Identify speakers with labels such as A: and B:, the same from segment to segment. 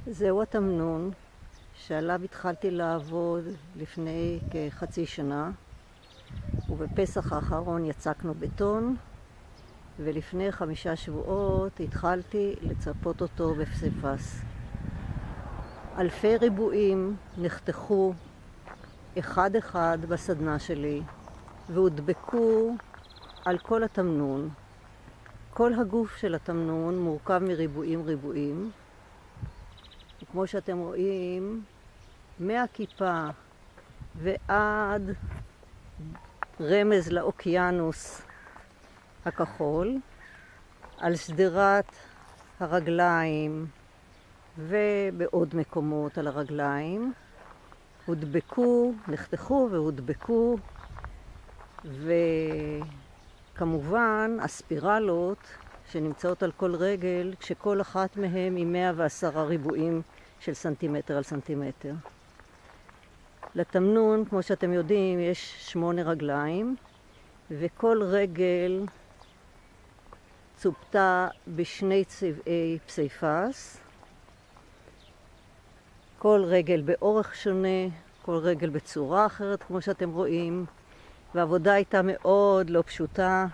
A: זהו התמנון שעליו התחלתי לעבוד לפני כחצי שנה, ובפסח האחרון יצקנו בטון, ולפני 5 שבועות התחלתי לצפות אותו בפסיפס. אלפי ריבועים נחתכו אחד אחד בסדנה שלי והודבקו על כל התמנון. כל הגוף של התמנון מורכב מריבועים, וכמו שאתם רואים, מהכיפה ועד רמז לאוקיינוס הכחול, על שדרת הרגליים ובעוד מקומות על הרגליים, נחתכו והודבקו, וכמובן הספירלות שנמצאות על כל רגל, כשכל אחת מהן היא 110 ריבועים של סנטימטר על סנטימטר. לתמנון, כמו שאתם יודעים, יש 8 רגליים, וכל רגל צופתה בשני צבעי פסיפס. כל רגל באורך שונה, כל רגל בצורה אחרת, כמו שאתם רואים. והעבודה הייתה מאוד לא פשוטה,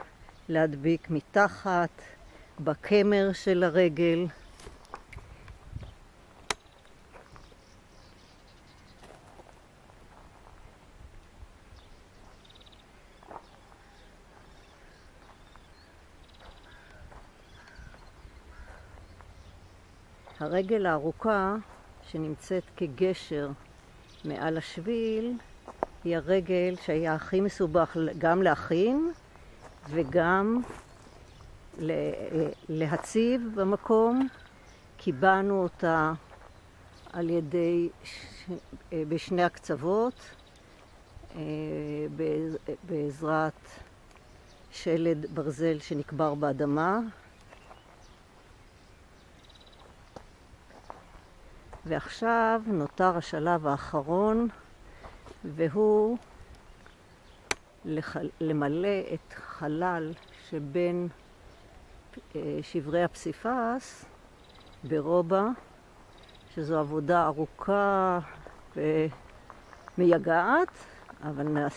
A: להדביק מתחת, בקמר של הרגל. הרגל הארוכה שנמצאת כגשר מעל השביל היא הרגל שהיה הכי מסובך גם להכין וגם להציב במקום. קיבענו אותה על ידי בשני הקצוות בעזרת שלד ברזל שנקבר באדמה. ועכשיו נותר השלב האחרון, והוא למלא את חלל שבין שברי הפסיפס ברובה, שזו עבודה ארוכה ומייגעת, אבל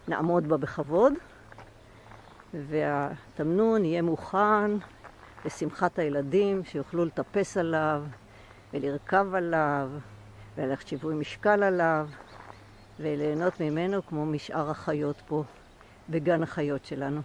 A: נעמוד בה בכבוד, והתמנון יהיה מוכן לשמחת הילדים שיוכלו לטפס עליו ולרכב עליו, וללכת שיווי משקל עליו, וליהנות ממנו כמו משאר החיות פה בגן החיות שלנו.